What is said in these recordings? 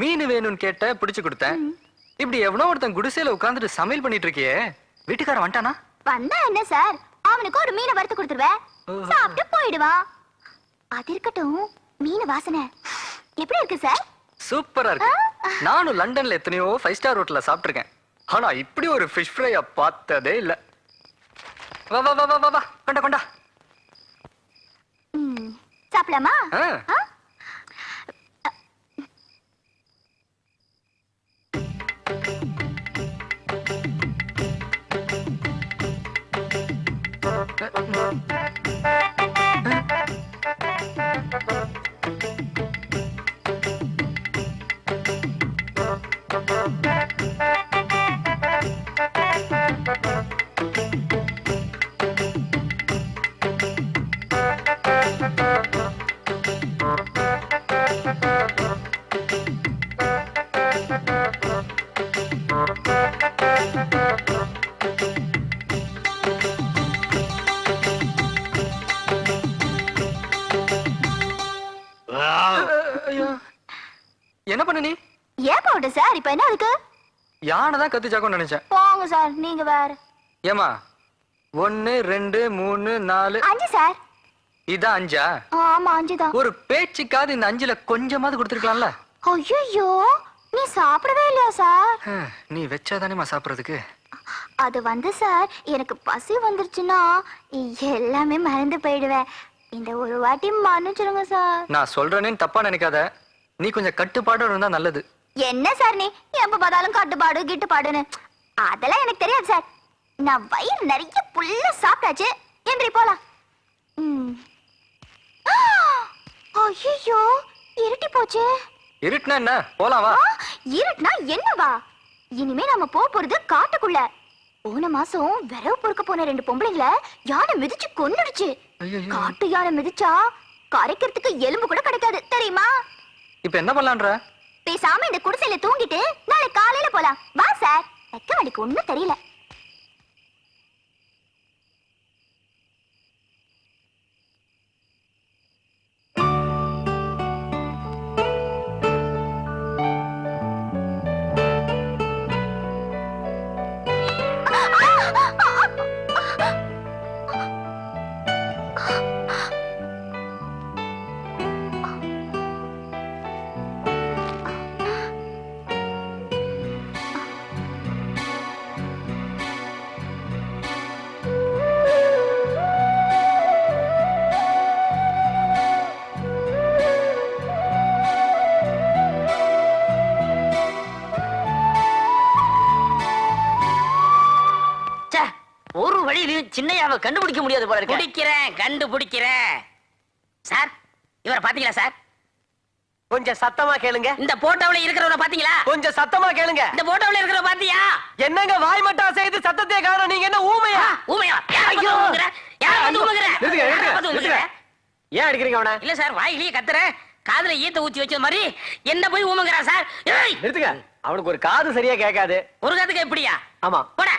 மீன் வேணும்னு கேட்ட பிடிச்சு கொடுத்தேன். இப்படி எவனோ ஒருத்தன் குடிசையில உட்கார்ந்துட்டு சமையல் பண்ணிட்டு இருக்கியே, வீட்டுக்காரன் வந்துட்டானா? வந்தா என்ன சார், அவனுக்கு ஒரு மீனை வறுத்து கொடுத்துருவேன், சாப்பிட்டு போயிடுவான். அது இருக்கட்டும், மீன் வாசனை எப்படி இருக்கு சார்? சூப்பரா இருக்கு. நானும் லண்டன்ல எத்தனையோ 5 ஸ்டார் ஹோட்டல்ல சாப்பிட்டிருக்கேன். ஆனா இப்படி ஒரு ஃபிஷ் ஃப்ரைய பார்த்ததே இல்ல. வா வா வா வா வா, கொண்டா கொண்டா. சாப்பிடலாமா? என்ன பண்ண நீ? ஏன் போடு சார், இப்ப என்ன இருக்கு? யானை தான் கத்துச்சாக்கோன்னு நினைச்சேன். போங்க சார், நீங்க வேற. ஏமா 1 2 3 4 5 சார். இதான் 5ஆ? ஆமா 5 தான். ஒரு பேச்சுக்காவது இந்த 5ல கொஞ்சமாவது கொடுத்துருக்கலாம்ல. ஐயோ, நீ சாப்பிடவே இல்லையா சார்? நீ வச்சாதானேமா சாப்பிடுறதுக்கு. அது வந்து சார், எனக்கு பசி வந்துருச்சுன்னா எல்லாமே மறந்து போயிடுவேன். இந்த ஒரு வாட்டி மன்னிச்சிருங்க சார். நான் சொல்றேன்னு தப்பா நினைக்காத. நீ கொஞ்சம் கட்டுப்பாடோட இருந்தா நல்லது. என்ன சார் நீ எப்ப பார்த்தாலும் கட்டுப்பாடு கிட்டுப்பாடுன்னு? அதெல்லாம் எனக்கு தெரியாது சார். நான் வயிறு நிறைய புல்ல சாப்பிட்டாச்சு. என்று போலாம். ஐயோ, இருட்டி போச்சு. இருட்டுனா என்ன? போலாம் வா. இருட்டுனா என்னவா? இனிமே நம்ம போறது காட்டுக்குள்ள. போன மாசம் விரவு பொறுக்க போன 2 பொம்பளைங்கள யானை மிதிச்சு கொன்னுடுச்சு. காட்டு யானை மிதிச்சா கரைக்கிறதுக்கு எலும்பு கூட கிடைக்காது தெரியுமா? இப்ப என்ன பண்ணலான்ற? பேசாம இந்த குடிசையில தூங்கிட்டு நாளை காலையில போலாம். வா சார், தக்க வழிக்கு ஒண்ணும் தெரியல. ஒரு வழியிலும் சின்னையாவை கண்டுபிடிக்க முடியாது போல இருக்கு. கண்டுபிடிக்கிறேன் சார். இவரை பாத்தீங்களா சார்? கொஞ்சம் சத்தமா கேளுங்க. இந்த போட்டோல இருக்கிறவரை பாத்தீங்களா? கொஞ்சம் சத்தமா கேளுங்க. இந்த போட்டோல இருக்கிறவரை பாத்தியா? என்னங்க வாய் மட்டா செய்து சத்தத்தை காணோம். நீங்க என்ன ஊமையா? ஊமையா? யார் ஊமைங்கற? ஏன் அடிக்கிறீங்க அவனை? இல்ல சார், வாயிலேயே கத்துறேன், காதுல ஈத்த ஊத்தி வச்ச மாதிரி என்ன போய் ஊமைங்கறா சார்? ஏய் நிறுத்துங்க. அவனுக்கு ஒரு காது சரியா கேட்காது. ஒரு காதுக்கு எப்படியா? ஆமா. போடா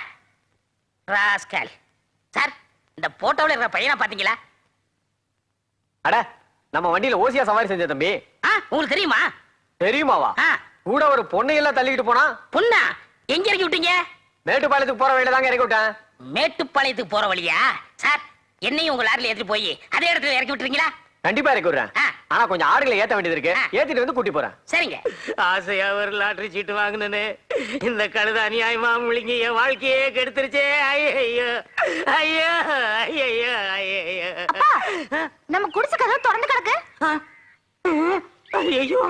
ராஸ்கல். சார், இந்த போட்டோல இருக்கிற பையனை பாத்தீங்களா? அட, நம்ம வண்டியில ஓசியா சவாரி செஞ்ச தம்பி. உங்களுக்கு தெரியுமா? தெரியுமாவா? கூட ஒரு பொண்ணை எல்லாம் தள்ளிக்கிட்டு போனா. பொண்ணா? எங்க இறக்கி விட்டீங்க? மேட்டுப்பாளையத்துக்கு போற வழியில தாங்க இறக்கி விட்டேன். மேட்டுப்பாளையத்துக்கு போற வழியா? சார், என்னையும் உங்க லாரில ஏத்தி போய் அதே இடத்துல இறக்கி விட்டுறீங்களா? கண்டிப்பா இறக்கி விடுறேன். ஆனா கொஞ்சம் ஆடுகளை ஏத்த வேண்டியது இருக்கு. ஏத்திட்டு வந்து கூட்டி போறேன். சரிங்க. ஆசையா ஒரு லாட்டரி சீட்டு வாங்கினே, இந்த கழுத அநியாயமா முழுங்கி என் வாழ்க்கையே கெடுத்துருச்சே. ஐயோ ஐயோ ஐயோ ஐயோ. நம்ம குடிசை கதவு திறந்து கிடக்கு. ஐயோ,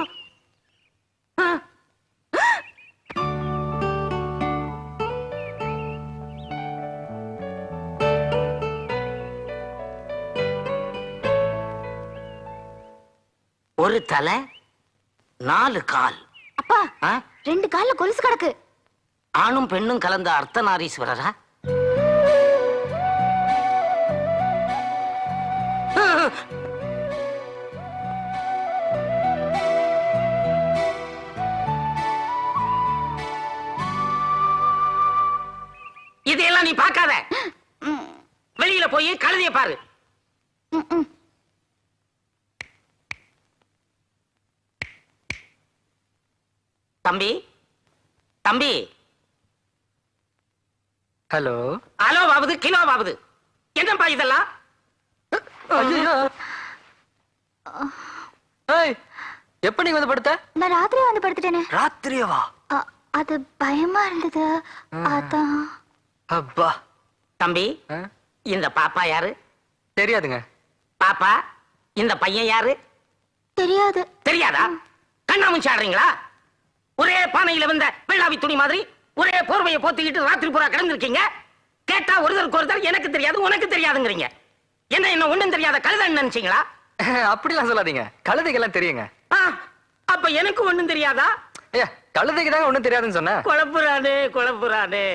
ஒரு தலை 4 கால். அப்பா, 2 கால்ல கொலுசு கிடக்கு. ஆணும் பெண்ணும் கலந்த அர்த்தநாரீஸ்வரரா? இதையெல்லாம் நீ பார்க்காத. வெளியில போய் கழுதைய பாரு. தம்பி தம்பி ஹலோ. அலோ பாபுது கிலோ பாபுது என்னப்பா இதெல்லாம்? ஐயோ. ஏய், எப்ப நீங்க வந்து படுத்த? நான் ராத்திரி வந்து படுத்துட்டேனே. ராத்திரியவா? அது பயமா இருந்தது, அதான். அப்பா. தம்பி ஆ? இந்த பாப்பா யாரு? தெரியாதுங்க. பாப்பா இந்த பையன் யாரு? தெரியாது. தெரியாதா? கண்ணாமூச்சி ஆடுறீங்களா? ஒரே பானையில வந்த வெள்ளாவி துணி மாதிரி ஒரே போர்வையை போத்திக்கிட்டு ராத்திரி பூரா கிடந்திருக்கீங்க. கேட்டா ஒருத்தருக்கு ஒருத்தர் எனக்கு தெரியாது உனக்கு தெரியாதுங்கிறீங்க. என்ன ஒண்ணும் தெரியாத கழுதை நினைச்சீங்களா? அப்படிலாம் சொல்லாதீங்க. கழுதைக்கெல்லாம் தெரியுங்க. ஆ, அப்ப எனக்கு ஒண்ணும் தெரியாதா? ஐயா, கழுதைக்கு தாங்க ஒண்ணும் தெரியாதுன்னு சொன்னேன். குழப்புறானே.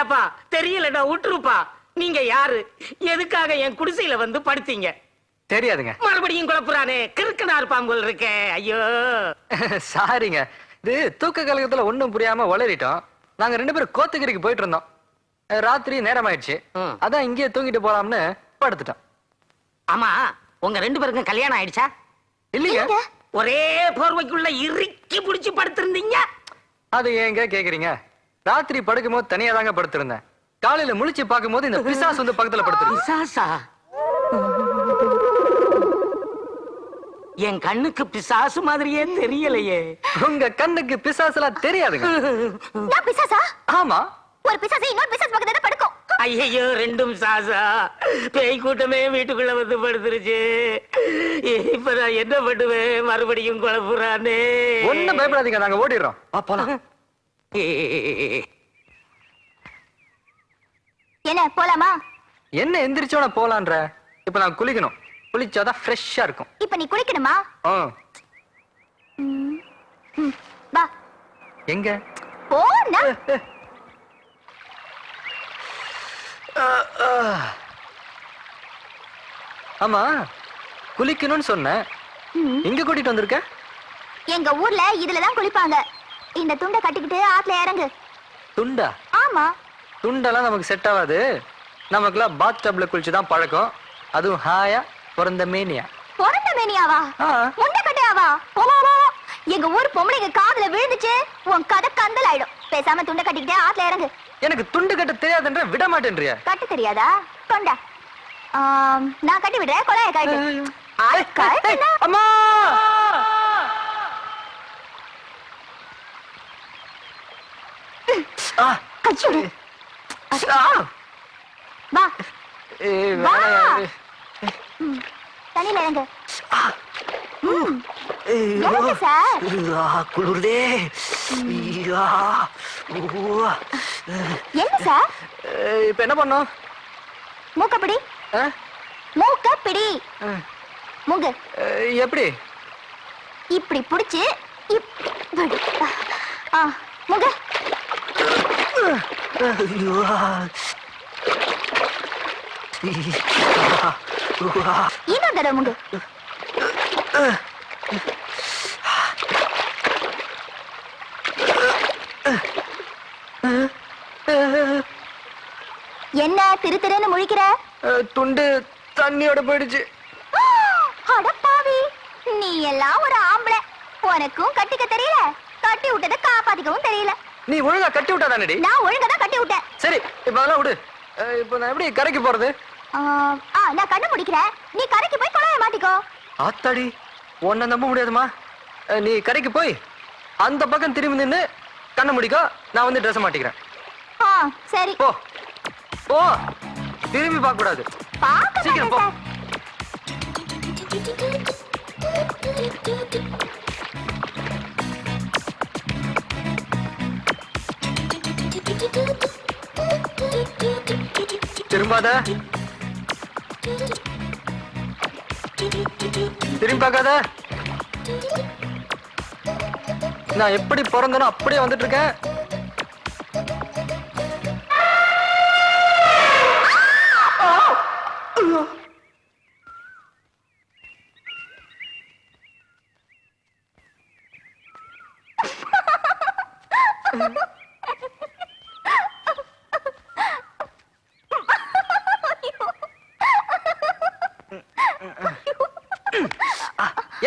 எப்பா தெரியலடா விட்டுருப்பா. நீங்க யாரு? எதுக்காக என் குடிசையில வந்து படுத்தீங்க? தெரியாதுங்க. மறுபடியும் குழப்புறானே. கிறுக்கனா இருப்பான் போல் இருக்கே. ஐயோ சாரிங்க. இது தூக்க கலகத்துல ஒண்ணும் புரியாம உளறிட்டோம். நாங்க 2 பேரும் கோத்தகிரிக்கு போயிட்டு இருந்தோம். ராத்திரி நேரம் ஆயிடுச்சு. ம். அதான் இங்கேயே தூங்கிட்டு போலாம்னு படுத்துட்டோம். ஆமா, உங்க 2 பேருக்கும் கல்யாணம் ஆயிடுச்சா? இல்லைங்க. இல்லைங்க. ஒரே போர்வைக்குள்ள இறுக்கி புடிச்சு படுத்திருந்தீங்க. அது ஏங்க கேக்குறீங்க? ராத்திரி படுக்கும் போது தனியா தாங்க படுத்திருந்தேன். காலையில முழிச்சு பார்க்கும் போது இந்த பிசாசு வந்து பக்கத்துல படுத்துருக்கு. பிசாசா? என் கண்ணுக்கு பிசாசு மாதிரியே தெரியலையே. உங்க கண்ணுக்கு பிசாசுலாம் தெரியாதுங்க. நான் பிசாசா? ஆமா. ஒரு பிசாசு இன்னொரு பிசாசு பக்கத்துல படுக்கும். ஐயோ ரெண்டும் சாசா. பேய் கூட்டமே வீட்டுக்குள்ள வந்து படுத்துருச்சு. இப்ப நான் என்ன பண்ணுவேன்? மறுபடியும் குழப்புறானே. ஒண்ணும் பயப்படாதீங்க, நாங்க ஓடிடுறோம். வா, போலாம். என்ன போலாமா? என்ன எந்திரிச்சோட போலான்ற? இப்ப நான் குளிக்கணும். குளிச்சாதான் ஃப்ரெஷ்ஷா இருக்கும். இப்ப நீ குளிக்கணுமா? ஆ. வா எங்க? போனா. ஆமா, குளிக்கணும்னு சொன்னேன். இங்க கூட்டிட்டு வந்திருக்க? எங்க ஊர்ல இதுலதான் குளிப்பாங்க. இந்த துண்டை கட்டிக்கிட்டு ஆத்துல இறங்கு. துண்டா? ஆமா. துண்டெல்லாம் நமக்கு செட் ஆகாது. நமக்குலாம் பாத் டப்ல குளிச்சுதான் பழக்கம். அதுவும் ஹாயா பிறந்த மேனியா. பிறந்த மேனியாவா? ஆ. முண்டை கட்டையாவா? போ, போ, போ. எங்க ஊர் பொம்பளைங்க காதுல விழுந்துச்சு உன் கதை கந்தல் ஆயிடும். பேசாம துண்டை கட்டிக்கிட்டே ஆத்துல இறங்கு. எனக்கு துண்டு கட்ட தெரியாதுன்ற விட மாட்டேன்றியா? கட்டு தெரியாதா? கொண்டா. நான் கட்டி விடுறேன். கொலைய கட்டு. கட்டுனா அம்மா! ஆ. கச்சுடு. ஆ. வா ஏய், வா. வேணாம். தண்ணியில இறங்கு. ஐயோ. இறங்கு சார். குளிர்தே. ஐயா. ஊ. என்ன சார்? இப்ப என்ன பண்ணோம்? மூக்கப்பிடி. ஆ? மூக்கப்பிடி. ஆ. மூங்கு. எப்படி? இப்படி புடிச்சு இப்படி. மூங்கு. ஐயோ. இன்னொரு தடவை மூங்கு. என்ன திரு திருன்னு முழிக்கிற? துண்டு தண்ணியோட போயிடுச்சு. அடப்பாவி, நீ எல்லாம் ஒரு ஆம்பளை. உனக்கும் கட்டிக்க தெரியல, கட்டி விட்டதை காப்பாத்திக்கவும் தெரியல. நீ ஒழுங்கா கட்டி விட்டாதானடி? நான் ஒழுங்கா தான் கட்டி விட்டேன். சரி, இப்ப அதெல்லாம் விடு. இப்ப நான் எப்படி கரைக்கு போறது? நான் கண்ணு முடிக்கிறேன். நீ கரைக்கு போய் கொலைய மாட்டிக்கோ. ஆத்தாடி, உன்னை நம்ப முடியாதுமா. நீ கரைக்கு போய் அந்த பக்கம் திரும்பி நின்னு கண்ணை முடிக்கோ. நான் வந்து ட்ரெஸ் மாட்டிக்கிறேன். சரி. போ போ, திரும்பி பார்க்க கூடாது. பார்க்க சீக்கிரம் போ. மாட்டேன் திரும்பாத, திரும்பி பார்க்காத. நான் எப்படி பிறந்தனோ அப்படியே வந்துட்டு இருக்கேன்.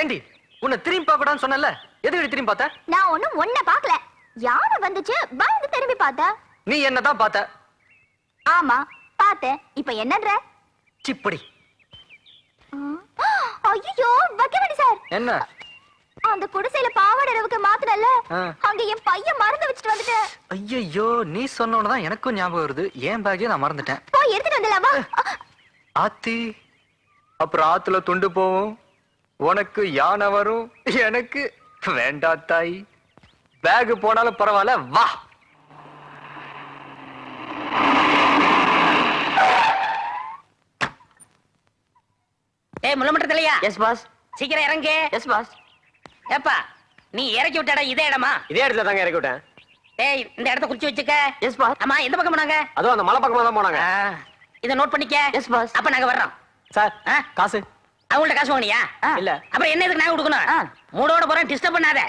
ஏண்டி, உன்னை திரும்பி பார்க்க கூடாதுன்னு சொன்னல, எதுக்கு திரும்பி பார்த்த? நான் ஒண்ணும் ஒன்ன பார்க்கல. யானை வந்துச்சு பயந்து திரும்பி பார்த்தேன். நீ என்னதான் பார்த்த? ஆமா பார்த்தேன். இப்ப என்னன்ற? சிப்படி. ஐயோ வக்கவடி சார், என்ன? அந்த குடிசையில பாவாடை அளவுக்கு மாத்தினல்ல, ஆ. அங்க என் பையன் மறந்து வச்சுட்டு வந்துட்டேன். ஐயோ, நீ சொன்னோன்னு எனக்கும் ஞாபகம் வருது. என் பேக்கே நான் மறந்துட்டேன். போய் எடுத்துட்டு வந்துடலாமா? ஆத்தி, அப்புறம் ஆத்துல துண்டு போவும், உனக்கு யானை வரும், எனக்கு வேண்டா தாய். பேக் போனாலும் பரவாயில்ல, வா. ஏய் முள்ளமட்ட தலையா, எஸ் பாஸ். சீக்கிரம் இறங்கு. Yes boss. ஏப்பா, நீ இறக்கி விட்டடா இதே இடமா? இதே இடத்துல தாங்க இறக்கி விட்டேன். டேய், இந்த இடத்த குறிச்சு வச்சுக்க. Yes boss. ஆமா, எந்த பக்கம் போனாங்க? அதுவும் அந்த மலை பக்கமா தான் போனாங்க. இத நோட் பண்ணிக்க. Yes boss. அப்ப நாங்க வர்றோம். சார், ஆ? காசு அவங்கள்ட்ட காசு வாங்கினியா? இல்ல. அப்புறம் என்ன இதுக்கு நான் கொடுக்கணும்? மூடோட போறேன், டிஸ்டர்ப் பண்ணாத.